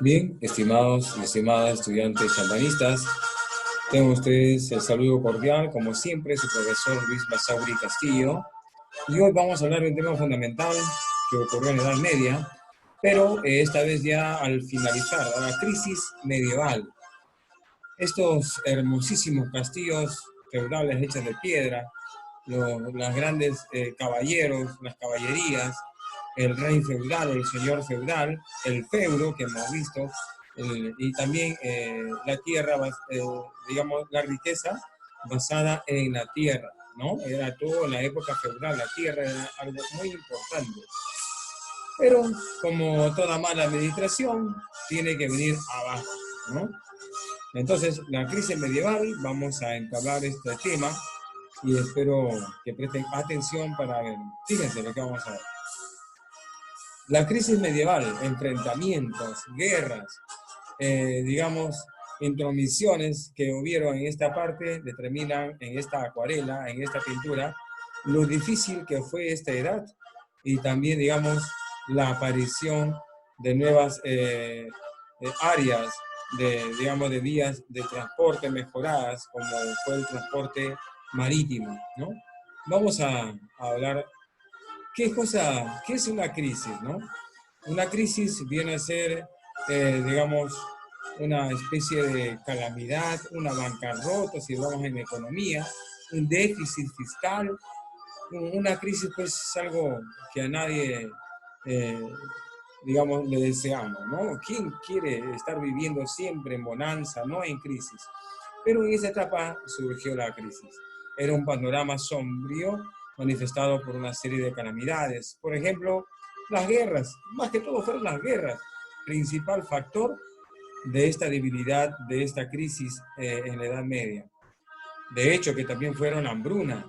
Bien, estimados y estimadas estudiantes champanistas, tengan ustedes el saludo cordial, como siempre, su profesor Luis Basauri Castillo. Y hoy vamos a hablar de un tema fundamental que ocurrió en la Edad Media, pero esta vez ya al finalizar, la crisis medieval. Estos hermosísimos castillos feudales hechos de piedra, los grandes caballeros, las caballerías, el rey feudal o el señor feudal, el feudo que hemos visto, y también la tierra, digamos, la riqueza basada en la tierra, ¿no? Era todo en la época feudal, la tierra era algo muy importante. Pero como toda mala administración, tiene que venir abajo, ¿no? Entonces, la crisis medieval, vamos a entablar este tema y espero que presten atención para ver. Fíjense lo que vamos a ver. La crisis medieval, enfrentamientos, guerras, digamos, intromisiones que hubieron en esta parte, determinan en esta acuarela, en esta pintura, lo difícil que fue esta edad y también, digamos, la aparición de nuevas áreas, digamos, de vías de transporte mejoradas, como fue el transporte marítimo, ¿no? Vamos a hablar, ¿qué es una crisis, no? Una crisis viene a ser, digamos, una especie de calamidad, una bancarrota, si hablamos en economía, un déficit fiscal. Una crisis, pues, es algo que a nadie, eh, digamos, le deseamos, ¿no? ¿Quién quiere estar viviendo siempre en bonanza, no en crisis? Pero en esa etapa surgió la crisis. Era un panorama sombrío manifestado por una serie de calamidades. Por ejemplo, las guerras, más que todo fueron las guerras, principal factor de esta debilidad, de esta crisis en la Edad Media. De hecho, que también fueron hambruna.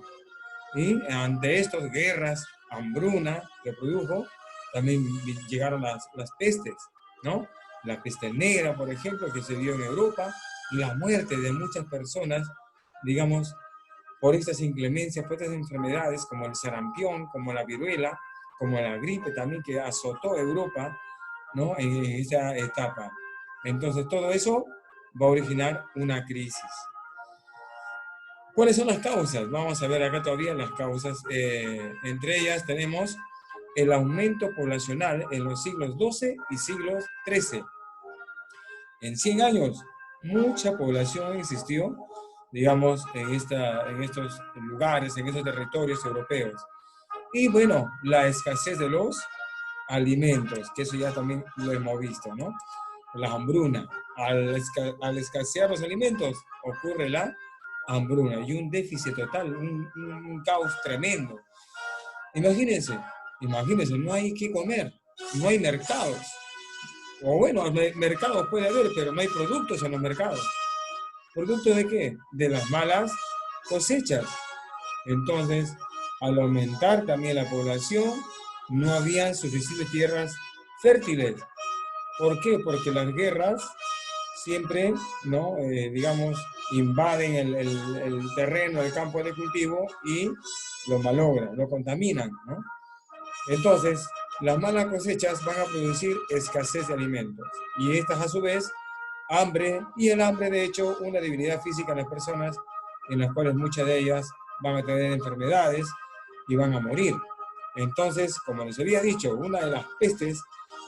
Y ante estas guerras, hambruna que produjo, también llegaron las pestes, ¿no? La peste negra, por ejemplo, que se dio en Europa, la muerte de muchas personas, digamos, por estas inclemencias, por estas enfermedades como el sarampión, como la viruela, como la gripe también que azotó Europa, ¿no? En esa etapa. Entonces, todo eso va a originar una crisis. ¿Cuáles son las causas? Vamos a ver acá todavía las causas. Entre ellas tenemos el aumento poblacional en los siglos XII y siglos XIII. En 100 años, mucha población existió, digamos, en estos lugares, en estos territorios europeos. Y bueno, la escasez de los alimentos, que eso ya también lo hemos visto, ¿no? La hambruna. Al escasear los alimentos, ocurre la hambruna y un déficit total, un caos tremendo. Imagínense, no hay qué comer, no hay mercados. O bueno, mercados puede haber, pero no hay productos en los mercados. ¿Productos de qué? De las malas cosechas. Entonces, al aumentar también la población, no había suficientes tierras fértiles. ¿Por qué? Porque las guerras siempre, ¿no? Digamos, invaden el terreno, el campo de cultivo y lo malogran, lo contaminan, ¿no? Entonces, las malas cosechas van a producir escasez de alimentos y estas a su vez, hambre, y el hambre de hecho una debilidad física en las personas en las cuales muchas de ellas van a tener enfermedades y van a morir. Entonces, como les había dicho, una de las pestes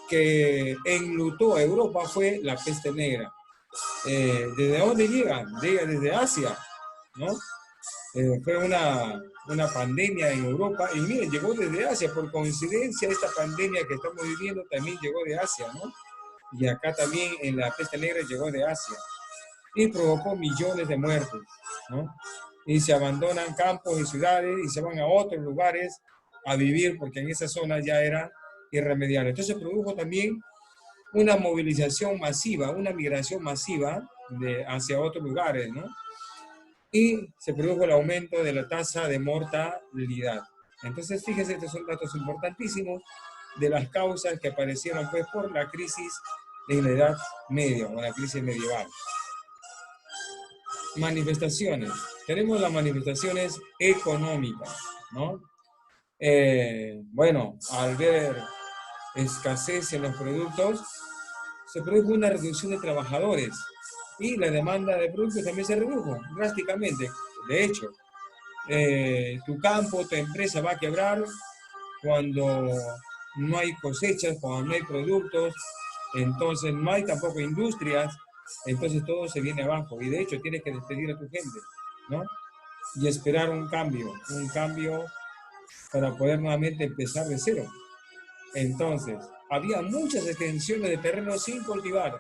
que enlutó a Europa fue la peste negra. ¿Desde dónde llega? Llega desde Asia, ¿no? Fue una pandemia en Europa y miren, llegó desde Asia. Por coincidencia, esta pandemia que estamos viviendo también llegó de Asia, ¿no? Y acá también en la peste negra llegó de Asia y provocó millones de muertes, ¿no? Y se abandonan campos y ciudades y se van a otros lugares a vivir porque en esa zona ya era irremediable. Entonces produjo también una movilización masiva, una migración masiva hacia otros lugares, ¿no? Y se produjo el aumento de la tasa de mortalidad. Entonces, fíjense, estos son datos importantísimos de las causas que aparecieron pues, por la crisis en la Edad Media o la crisis medieval. Manifestaciones. Tenemos las manifestaciones económicas, ¿no? Bueno, al ver escasez en los productos, se produjo una reducción de trabajadores y la demanda de productos también se redujo drásticamente. De hecho, tu campo, tu empresa va a quebrar cuando no hay cosechas, cuando no hay productos, entonces no hay tampoco industrias, entonces todo se viene abajo y de hecho tienes que despedir a tu gente, ¿no? Y esperar un cambio para poder nuevamente empezar de cero. Entonces, había muchas extensiones de terreno sin cultivar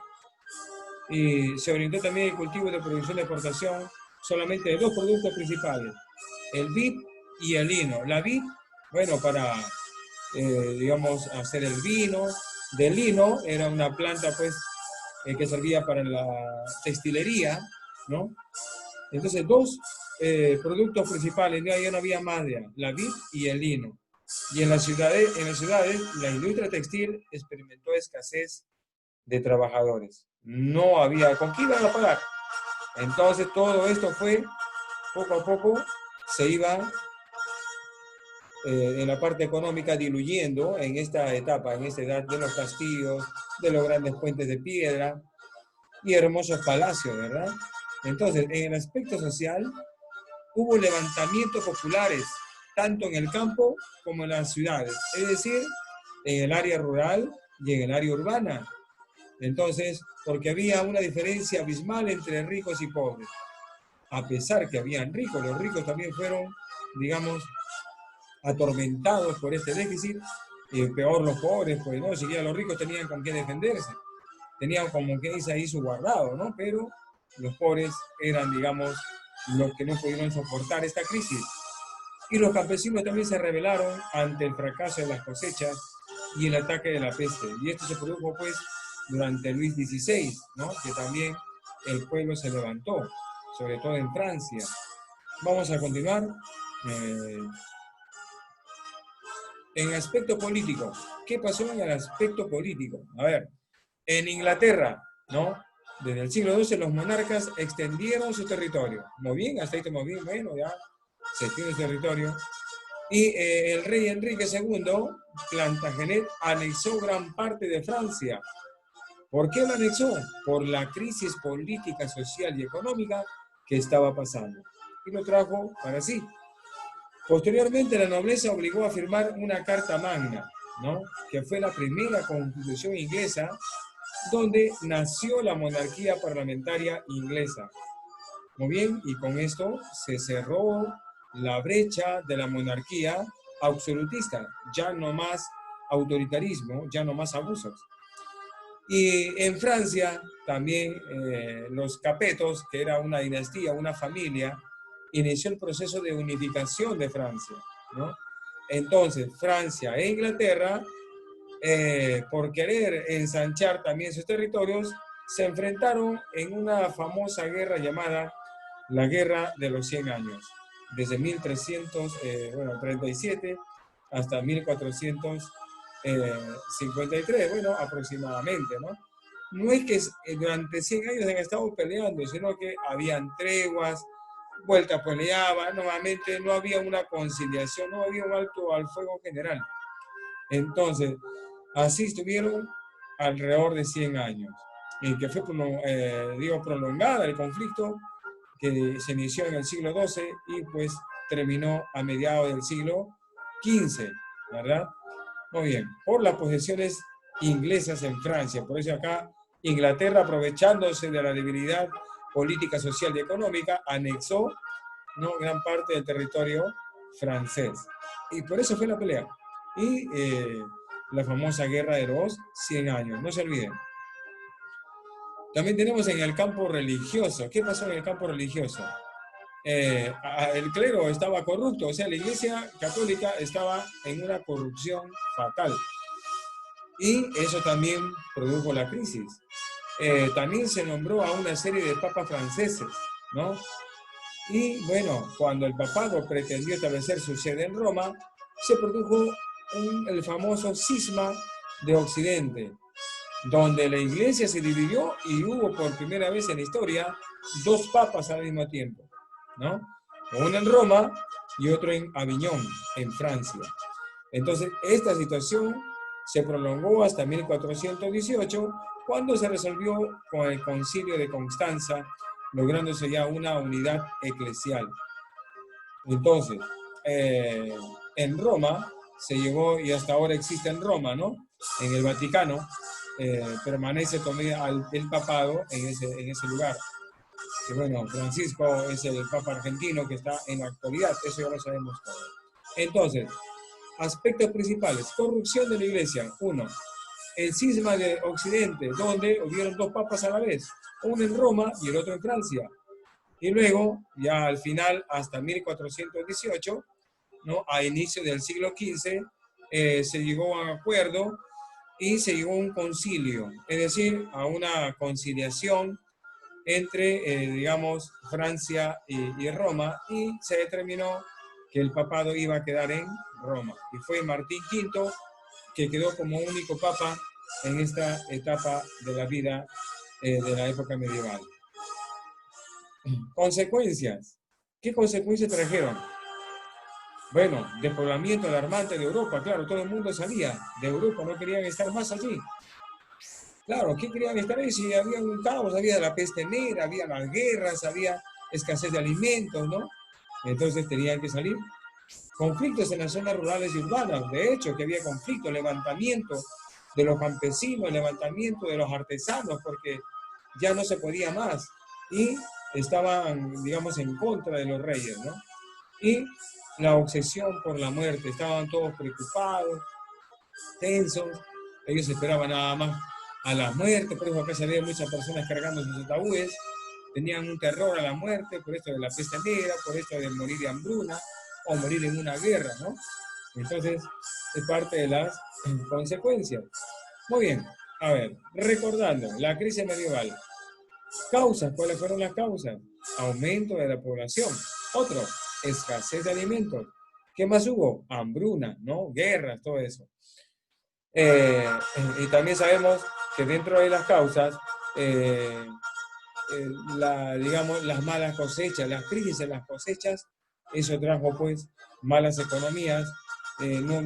y se orientó también el cultivo de producción de exportación solamente de dos productos principales, el vid y el lino. La vid, bueno, para, digamos, hacer el vino. Del lino era una planta, pues, que servía para la textilería, ¿no? Entonces, dos productos principales, ya no había más de la vid y el lino. Y en las ciudades, la industria textil experimentó escasez de trabajadores. No había, ¿con qué iban a pagar? Entonces, todo esto fue, poco a poco, se iba en la parte económica diluyendo en esta etapa, en esta edad de los castillos, de los grandes puentes de piedra y hermosos palacios, ¿verdad? Entonces, en el aspecto social, hubo levantamientos populares, tanto en el campo como en las ciudades, es decir, en el área rural y en el área urbana. Entonces, porque había una diferencia abismal entre ricos y pobres. A pesar que habían ricos, los ricos también fueron, digamos, atormentados por este déficit, peor los pobres, pues no, siquiera los ricos tenían con qué defenderse, tenían como que dice ahí su guardado, ¿no? Pero los pobres eran, digamos, los que no pudieron soportar esta crisis. Y los campesinos también se rebelaron ante el fracaso de las cosechas y el ataque de la peste. Y esto se produjo, pues, durante Luis XVI, ¿no? Que también el pueblo se levantó, sobre todo en Francia. Vamos a continuar. Eh, en aspecto político, ¿qué pasó en el aspecto político? A ver, en Inglaterra, ¿no? Desde el siglo XII los monarcas extendieron su territorio. Muy bien, hasta ahí estamos bien, bueno, ya se extiende su territorio. Y el rey Enrique II, Plantagenet, anexó gran parte de Francia. ¿Por qué lo anexó? Por la crisis política, social y económica que estaba pasando. Y lo trajo para sí. Posteriormente, la nobleza obligó a firmar una Carta Magna, ¿no? Que fue la primera constitución inglesa donde nació la monarquía parlamentaria inglesa. Muy bien, y con esto se cerró la brecha de la monarquía absolutista, ya no más autoritarismo, ya no más abusos. Y en Francia también los Capetos, que era una dinastía, una familia, inició el proceso de unificación de Francia, ¿no? Entonces, Francia e Inglaterra, por querer ensanchar también sus territorios, se enfrentaron en una famosa guerra llamada la Guerra de los 100 Años, desde 1337 hasta 1453, bueno, aproximadamente, ¿no? No es que durante 100 años han estado peleando, sino que habían treguas, vueltas peleaban, nuevamente no había una conciliación, no había un alto al fuego general. Entonces, así estuvieron alrededor de 100 años, en que fue, prolongada el conflicto, que se inició en el siglo XII y pues terminó a mediados del siglo XV, ¿verdad? Muy bien, por las posesiones inglesas en Francia. Por eso acá Inglaterra, aprovechándose de la debilidad política, social y económica, anexó, ¿no?, gran parte del territorio francés. Y por eso fue la pelea. Y la famosa guerra de los 100 años, no se olviden. También tenemos en el campo religioso. ¿Qué pasó en el campo religioso? El clero estaba corrupto, o sea, la iglesia católica estaba en una corrupción fatal. Y eso también produjo la crisis. También se nombró a una serie de papas franceses, ¿no? Y bueno, cuando el papado pretendió establecer su sede en Roma, se produjo el famoso cisma de Occidente, donde la iglesia se dividió y hubo por primera vez en la historia dos papas al mismo tiempo, ¿no? Uno en Roma y otro en Aviñón, en Francia. Entonces, esta situación se prolongó hasta 1418, cuando se resolvió con el Concilio de Constanza, lográndose ya una unidad eclesial. Entonces, en Roma se llegó, y hasta ahora existe en Roma, ¿no? En el Vaticano, permanece todavía el papado en ese lugar. Que bueno, Francisco es el Papa argentino que está en la actualidad, eso ya lo sabemos todo. Entonces, aspectos principales: corrupción de la iglesia, uno. El cisma de Occidente, donde hubieron dos papas a la vez, uno en Roma y el otro en Francia. Y luego, ya al final, hasta 1418, ¿no? A inicio del siglo XV, se llegó a un acuerdo y se llegó a un concilio, es decir, a una conciliación entre, digamos, Francia y Roma, y se determinó que el papado iba a quedar en Roma. Y fue Martín V que quedó como único papa en esta etapa de la vida de la época medieval. Consecuencias. ¿Qué consecuencias trajeron? Bueno, despoblamiento alarmante de Europa, claro, todo el mundo salía de Europa, no querían estar más allí. Claro, ¿qué querían estar ahí? Si había un caos, había la peste negra, había las guerras, había escasez de alimentos, ¿no? Entonces tenían que salir. Conflictos en las zonas rurales y urbanas, de hecho, que había conflictos, levantamiento de los campesinos, levantamiento de los artesanos, porque ya no se podía más. Y estaban, digamos, en contra de los reyes, ¿no? Y la obsesión por la muerte, estaban todos preocupados, tensos, ellos esperaban nada más a la muerte, por eso acá se veían muchas personas cargando sus ataúdes, tenían un terror a la muerte, por esto de la peste negra, por esto de morir de hambruna, o morir en una guerra, ¿no? Entonces, es parte de las consecuencias. Muy bien, a ver, recordando, la crisis medieval. Causas, ¿cuáles fueron las causas? Aumento de la población. Otro, escasez de alimentos. ¿Qué más hubo? Hambruna, ¿no? Guerras, todo eso. Y también sabemos que dentro de las causas, digamos, las malas cosechas, las crisis en las cosechas, eso trajo pues malas economías, no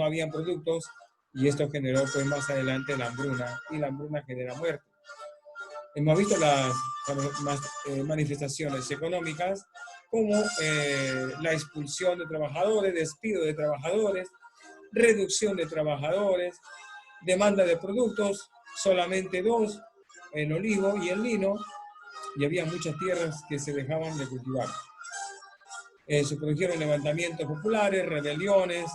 habían productos, y esto generó pues más adelante la hambruna, y la hambruna genera muerte. Hemos visto las manifestaciones económicas como la expulsión de trabajadores, despido de trabajadores, reducción de trabajadores, demanda de productos, solamente dos, el olivo y el lino, y había muchas tierras que se dejaban de cultivar. Se produjeron levantamientos populares, rebeliones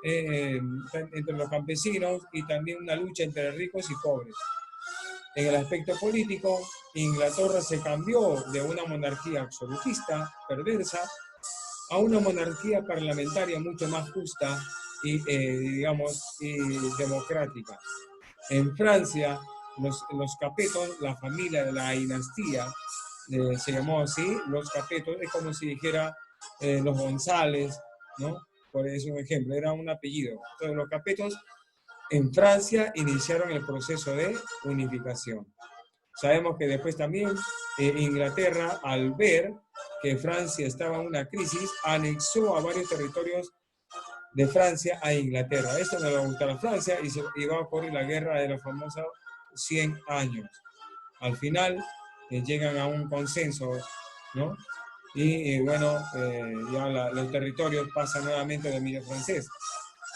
entre los campesinos, y también una lucha entre ricos y pobres. En el aspecto político, Inglaterra se cambió de una monarquía absolutista, perversa, a una monarquía parlamentaria mucho más justa y, digamos, y democrática. En Francia, los Capetos, la familia de la dinastía, se llamó así, los Capetos, es como si dijera los González, ¿no? Por eso un ejemplo, era un apellido. Entonces los Capetos en Francia iniciaron el proceso de unificación. Sabemos que después también Inglaterra, al ver que Francia estaba en una crisis, anexó a varios territorios de Francia a Inglaterra. Esto no le va a gustar a Francia, y va a ocurrir la guerra de los famosos 100 años. Al final llegan a un consenso, ¿no? Y bueno, ya los territorios pasan nuevamente a dominio francés.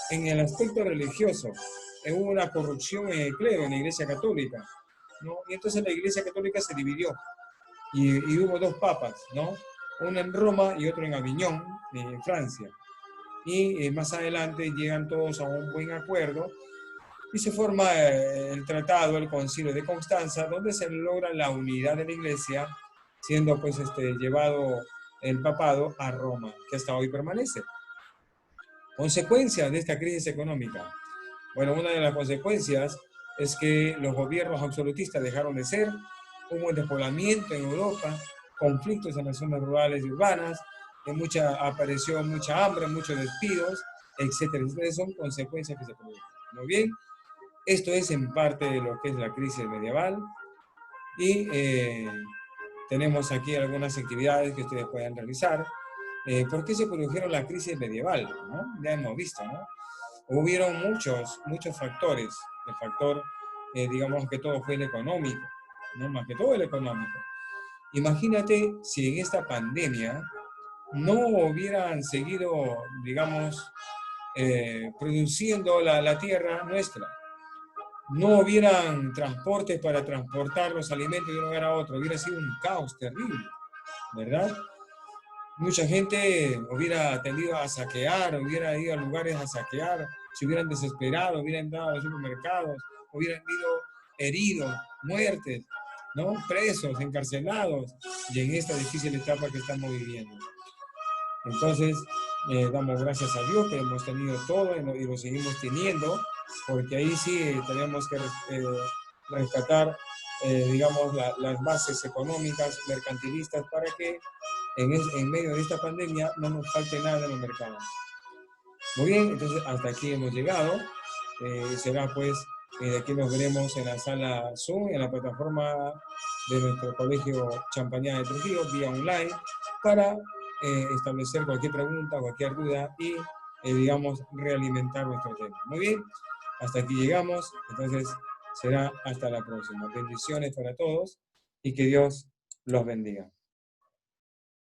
En el aspecto religioso, hubo una corrupción en el clero, en la Iglesia Católica, ¿no? Y entonces la Iglesia Católica se dividió, y hubo dos papas, ¿no? Uno en Roma y otro en Aviñón, en Francia. Y más adelante llegan todos a un buen acuerdo, y se forma el tratado, el Concilio de Constanza, donde se logra la unidad de la Iglesia, siendo pues llevado el papado a Roma, que hasta hoy permanece. Consecuencias de esta crisis económica. Bueno, una de las consecuencias es que los gobiernos absolutistas dejaron de ser, hubo un despoblamiento en Europa, conflictos en las zonas rurales y urbanas, apareció mucha hambre, muchos despidos, etcétera. Entonces son consecuencias que se producen. Muy bien, esto es en parte de lo que es la crisis medieval, y tenemos aquí algunas actividades que ustedes pueden realizar. ¿Por qué se produjeron la crisis medieval? ¿No? Ya hemos visto, ¿no? hubieron muchos factores. El factor, digamos que todo fue el económico, ¿no? Más que todo el económico. Imagínate si en esta pandemia no hubieran seguido, digamos, produciendo la tierra nuestra. No hubieran transportes para transportar los alimentos de un lugar a otro. Hubiera sido un caos terrible, ¿verdad? Mucha gente hubiera tendido a saquear, hubiera ido a lugares a saquear, se hubieran desesperado, hubieran entrado a los supermercados, hubieran habido heridos, muertes, ¿no? Presos, encarcelados, y en esta difícil etapa que estamos viviendo. Entonces, damos gracias a Dios que hemos tenido todo y lo seguimos teniendo, porque ahí sí tenemos que rescatar, digamos, las bases económicas, mercantilistas, para que en medio de esta pandemia no nos falte nada en los mercados. Muy bien, entonces hasta aquí hemos llegado. Será pues, aquí nos veremos en la sala Zoom, en la plataforma de nuestro colegio Champañá de Trujillo, vía online, para establecer cualquier pregunta, cualquier duda y, digamos, realimentar nuestro tema. Muy bien, hasta aquí llegamos, entonces será hasta la próxima. Bendiciones para todos y que Dios los bendiga.